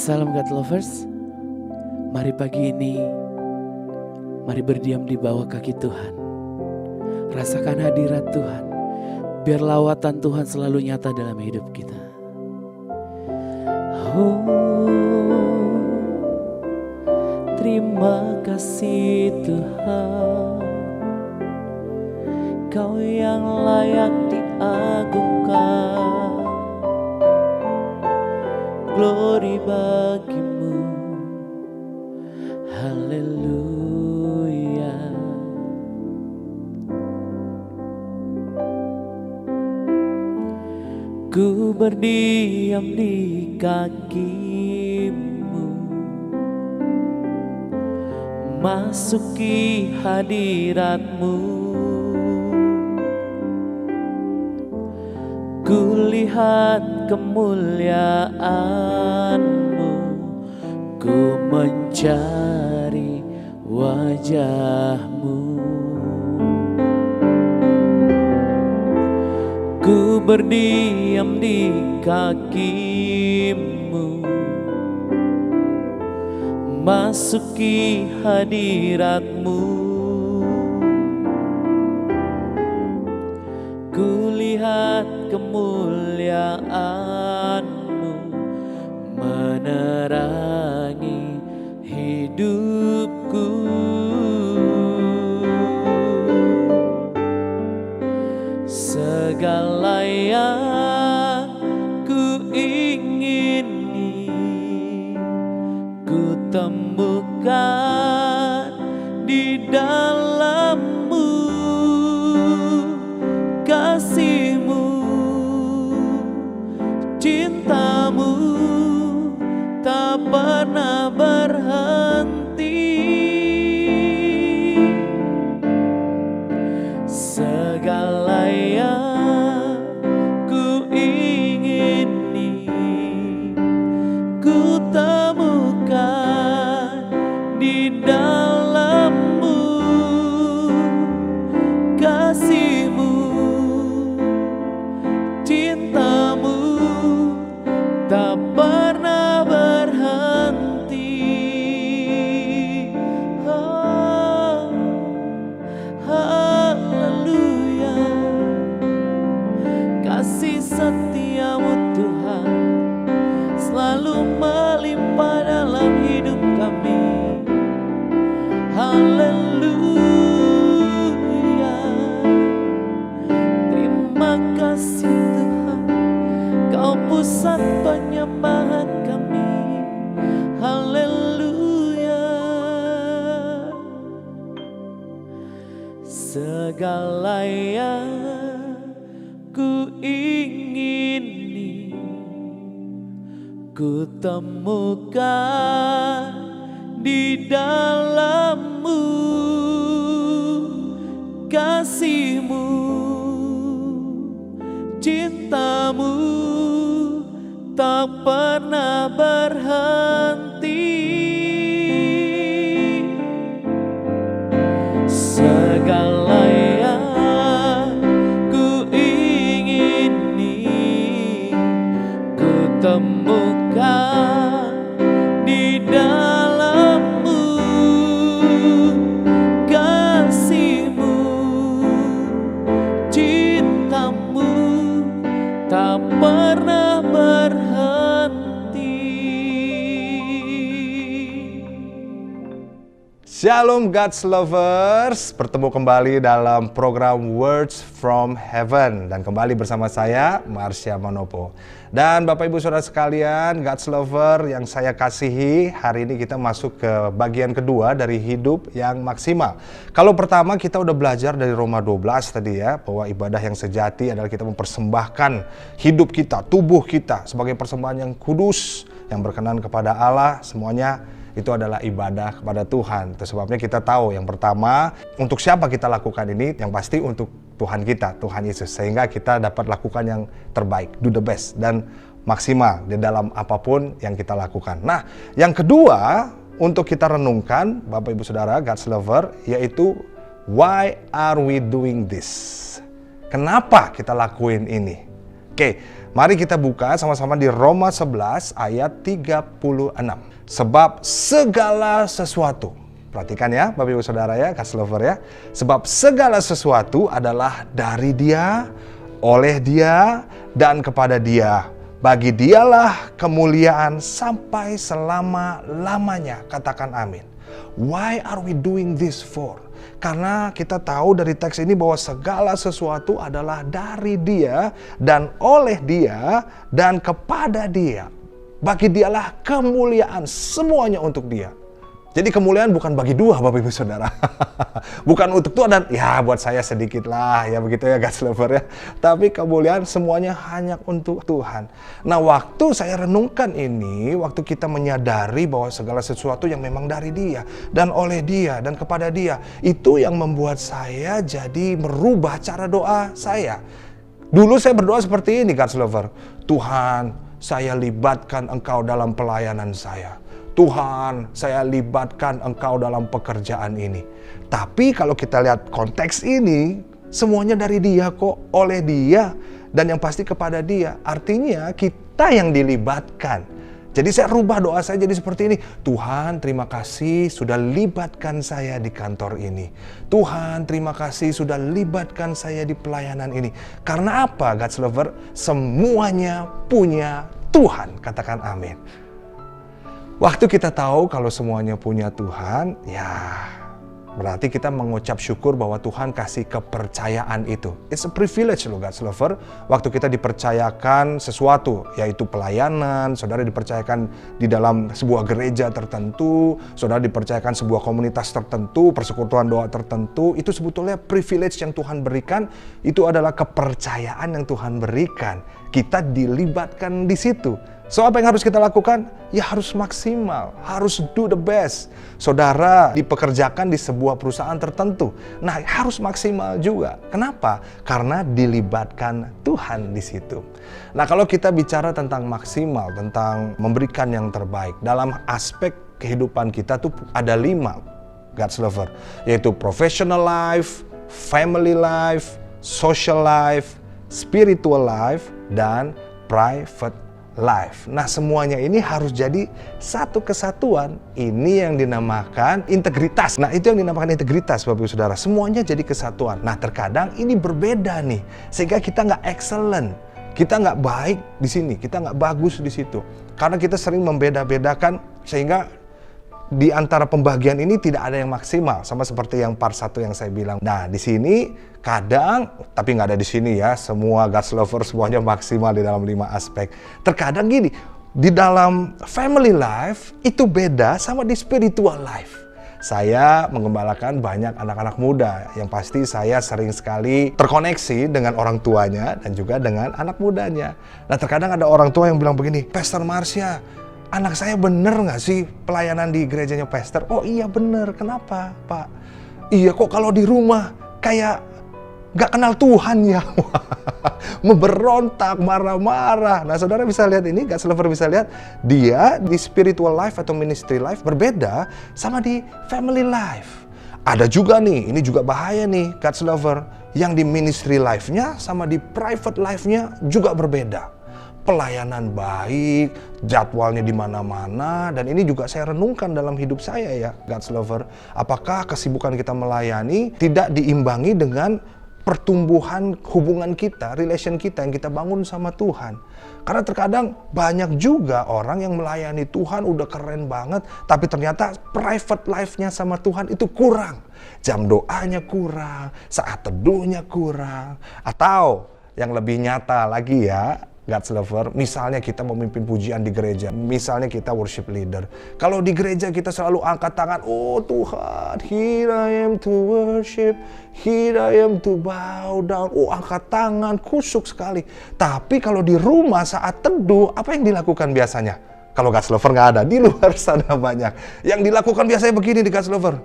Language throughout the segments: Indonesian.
Salam God Lovers. Mari pagi ini, mari berdiam di bawah kaki Tuhan. Rasakan hadirat Tuhan. Biar lawatan Tuhan selalu nyata dalam hidup kita. Oh, terima kasih Tuhan. Kau yang layak diagungkan. Glory bagimu, haleluya. Ku berdiam di kakimu, masuki hadiratmu. Ku lihat kemuliaan-Mu, ku mencari wajah-Mu. Ku berdiam di kaki-Mu, masuki hadirat-Mu. Ku lihat kemuliaan-Mu menerangi hidupku. Segala yang ku ingini, ku temukan di dalam-Mu. Kasih-Mu, cinta-Mu tak pernah berhenti. Segala yang ku ingini, ku temukan di dalam-Mu. Kasih-Mu, cinta-Mu tak pernah berhenti. Oh, haleluya. Kasih setia-Mu Tuhan selalu melimpah dalam hidup kami. Haleluya. Terima kasih Tuhan, Kau pusat penyembahan kami. Haleluya. Segala yang ku ingini, ku temukan di dalam-Mu. Kasih-Mu, cinta-Mu tak pernah berhenti. Segala yang ku ingini, ku temukan di dalam-Mu. Kasih-Mu, cinta-Mu tak pernah berhenti. Shalom God's Lovers, bertemu kembali dalam program Words from Heaven. Dan kembali bersama saya, Marsha Manopo. Dan Bapak Ibu Saudara sekalian, God's Lover yang saya kasihi, hari ini kita masuk ke bagian kedua dari hidup yang maksimal. Kalau pertama kita udah belajar dari Roma 12 tadi ya, bahwa ibadah yang sejati adalah kita mempersembahkan hidup kita, tubuh kita sebagai persembahan yang kudus, yang berkenan kepada Allah. Semuanya itu adalah ibadah kepada Tuhan. Itu sebabnya kita tahu yang pertama, untuk siapa kita lakukan ini, yang pasti untuk Tuhan kita, Tuhan Yesus. Sehingga kita dapat lakukan yang terbaik, do the best, dan maksimal di dalam apapun yang kita lakukan. Nah, yang kedua untuk kita renungkan, Bapak Ibu Saudara, God's Lover, yaitu why are we doing this? Kenapa kita lakuin ini? Oke, mari kita buka sama-sama di Roma 11 ayat 36. Sebab segala sesuatu, perhatikan ya Bapak Ibu Saudara ya, God's lover ya. Sebab segala sesuatu adalah dari Dia, oleh Dia, dan kepada Dia. Bagi Dialah kemuliaan sampai selama-lamanya. Katakan amin. Why are we doing this for? Karena kita tahu dari teks ini bahwa segala sesuatu adalah dari Dia dan oleh Dia dan kepada Dia. Bagi Dialah kemuliaan, semuanya untuk Dia. Jadi kemuliaan bukan bagi dua Bapak Ibu Saudara. Bukan untuk Tuhan dan ya buat saya sedikit lah ya begitu ya God's lover ya. Tapi kemuliaan semuanya hanya untuk Tuhan. Nah waktu saya renungkan ini, waktu kita menyadari bahwa segala sesuatu yang memang dari Dia dan oleh Dia dan kepada Dia, itu yang membuat saya jadi merubah cara doa saya. Dulu saya berdoa seperti ini God's lover. Tuhan, saya libatkan Engkau dalam pelayanan saya. Tuhan, saya libatkan Engkau dalam pekerjaan ini. Tapi kalau kita lihat konteks ini, semuanya dari Dia kok, oleh Dia, dan yang pasti kepada Dia. Artinya kita yang dilibatkan. Jadi saya rubah doa saya jadi seperti ini. Tuhan, terima kasih sudah libatkan saya di kantor ini. Tuhan, terima kasih sudah libatkan saya di pelayanan ini. Karena apa, God's lover? Semuanya punya Tuhan. Katakan amin. Waktu kita tahu kalau semuanya punya Tuhan, ya berarti kita mengucap syukur bahwa Tuhan kasih kepercayaan itu. It's a privilege loh God's lover. Waktu kita dipercayakan sesuatu, yaitu pelayanan, saudara dipercayakan di dalam sebuah gereja tertentu, saudara dipercayakan sebuah komunitas tertentu, persekutuan doa tertentu, itu sebetulnya privilege yang Tuhan berikan, itu adalah kepercayaan yang Tuhan berikan. Kita dilibatkan di situ. So apa yang harus kita lakukan? Ya harus maksimal, harus do the best. Saudara dipekerjakan di sebuah perusahaan tertentu. Nah harus maksimal juga. Kenapa? Karena dilibatkan Tuhan di situ. Nah kalau kita bicara tentang maksimal, tentang memberikan yang terbaik, dalam aspek kehidupan kita tuh ada 5 God's lover. Yaitu professional life, family life, social life, spiritual life, dan private life. Nah semuanya ini harus jadi satu kesatuan. Ini yang dinamakan integritas. Nah itu yang dinamakan integritas Bapak Ibu Saudara. Semuanya jadi kesatuan. Nah terkadang ini berbeda nih. Sehingga kita nggak excellent. Kita nggak baik di sini. Kita nggak bagus di situ. Karena kita sering membeda-bedakan sehingga di antara pembagian ini tidak ada yang maksimal, sama seperti yang part 1 yang saya bilang. Nah, di sini kadang, tapi nggak ada di sini ya, semua God's lover semuanya maksimal di dalam 5 aspek. Terkadang gini, di dalam family life itu beda sama di spiritual life. Saya mengembalakan banyak anak-anak muda, yang pasti saya sering sekali terkoneksi dengan orang tuanya dan juga dengan anak mudanya. Nah, terkadang ada orang tua yang bilang begini, Pastor Marsya, anak saya bener nggak sih pelayanan di gerejanya Pastor? Oh iya bener, kenapa Pak? Iya kok kalau di rumah kayak nggak kenal Tuhan ya. Memberontak, marah-marah. Nah saudara bisa lihat ini, God's lover bisa lihat, dia di spiritual life atau ministry life berbeda sama di family life. Ada juga nih, ini juga bahaya nih God's lover, yang di ministry life-nya sama di private life-nya juga berbeda. Pelayanan baik, jadwalnya di mana-mana, dan ini juga saya renungkan dalam hidup saya ya, God's lover. Apakah kesibukan kita melayani tidak diimbangi dengan pertumbuhan hubungan kita, relation kita yang kita bangun sama Tuhan? Karena terkadang banyak juga orang yang melayani Tuhan udah keren banget, tapi ternyata private life-nya sama Tuhan itu kurang. Jam doanya kurang, saat teduhnya kurang, atau yang lebih nyata lagi ya, God's lover, misalnya kita memimpin pujian di gereja, misalnya kita worship leader. Kalau di gereja kita selalu angkat tangan, oh Tuhan, here I am to worship, here I am to bow down. Oh angkat tangan, kusuk sekali. Tapi kalau di rumah saat teduh, apa yang dilakukan biasanya? Kalau God's lover nggak ada, di luar sana banyak. Yang dilakukan biasanya begini di God's lover.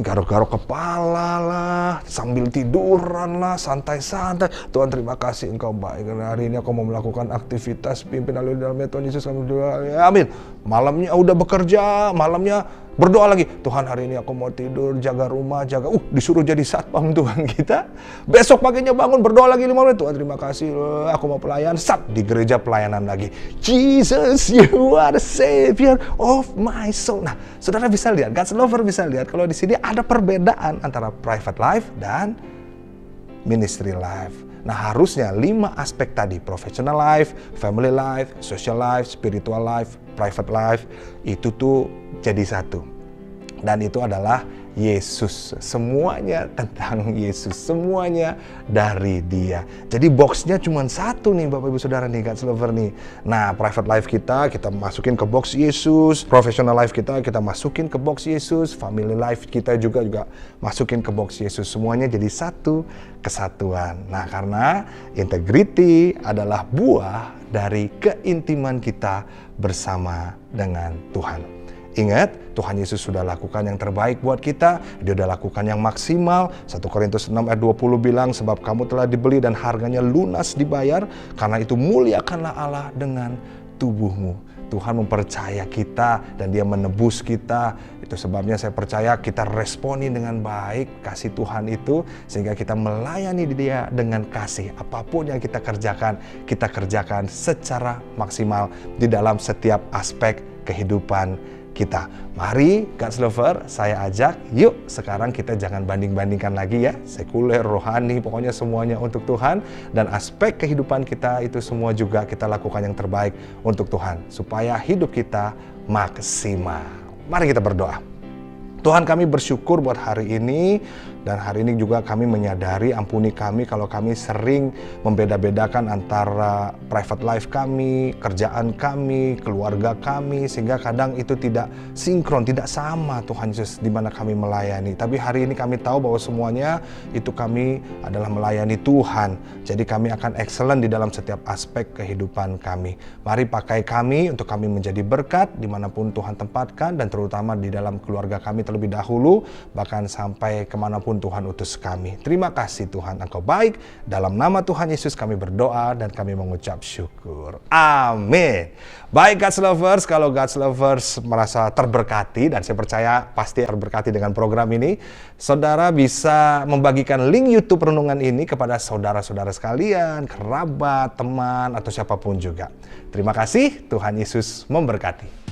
Garuk-garuk kepala lah, sambil tiduran lah, santai-santai. Tuhan terima kasih Engkau baik, karena hari ini aku mau melakukan aktivitas pimpin alur dalam Tuhan Yesus. Amin. Malamnya udah bekerja, malamnya Berdoa lagi, Tuhan hari ini aku mau tidur, jaga rumah, disuruh jadi satpam Tuhan kita. Besok paginya bangun, berdoa lagi 5 menit. Tuhan terima kasih, aku mau pelayan. Di gereja pelayanan lagi. Jesus, you are the savior of my soul. Nah, saudara bisa lihat, God's lover bisa lihat kalau di sini ada perbedaan antara private life dan ministry life. Nah, harusnya 5 aspek tadi, professional life, family life, social life, spiritual life, private life, itu tuh jadi satu. Dan itu adalah Yesus. Semuanya tentang Yesus. Semuanya dari Dia. Jadi boxnya cuma satu nih Bapak Ibu Saudara nih, God's lover nih. Nah, private life kita masukin ke box Yesus. Professional life kita masukin ke box Yesus. Family life kita juga masukin ke box Yesus. Semuanya jadi satu kesatuan. Nah, karena integrity adalah buah dari keintiman kita bersama dengan Tuhan. Ingat, Tuhan Yesus sudah lakukan yang terbaik buat kita. Dia sudah lakukan yang maksimal. 1 Korintus 6 ayat 20 bilang, sebab kamu telah dibeli dan harganya lunas dibayar. Karena itu muliakanlah Allah dengan tubuhmu. Tuhan mempercaya kita dan Dia menebus kita. Itu sebabnya saya percaya kita responi dengan baik kasih Tuhan itu. Sehingga kita melayani Dia dengan kasih. Apapun yang kita kerjakan secara maksimal di dalam setiap aspek kehidupan kita. Mari God's lover, saya ajak, yuk sekarang kita jangan banding-bandingkan lagi ya. Sekuler, rohani, pokoknya semuanya untuk Tuhan. Dan aspek kehidupan kita itu semua juga kita lakukan yang terbaik untuk Tuhan. Supaya hidup kita maksimal. Mari kita berdoa. Tuhan, kami bersyukur buat hari ini. Dan hari ini juga kami menyadari, ampuni kami kalau kami sering membeda-bedakan antara private life kami, kerjaan kami, keluarga kami, sehingga kadang itu tidak sinkron, tidak sama Tuhan Yesus di mana kami melayani. Tapi hari ini kami tahu bahwa semuanya itu kami adalah melayani Tuhan. Jadi kami akan excellent di dalam setiap aspek kehidupan kami. Mari pakai kami untuk kami menjadi berkat dimanapun Tuhan tempatkan, dan terutama di dalam keluarga kami terlebih dahulu, bahkan sampai kemanapun Tuhan utus kami. Terima kasih Tuhan, Engkau baik. Dalam nama Tuhan Yesus kami berdoa dan kami mengucap syukur. Amin. Baik God's lovers, kalau God's lovers merasa terberkati, dan saya percaya pasti terberkati dengan program ini, saudara bisa membagikan link YouTube renungan ini kepada saudara-saudara sekalian, kerabat, teman, atau siapapun juga. Terima kasih, Tuhan Yesus memberkati.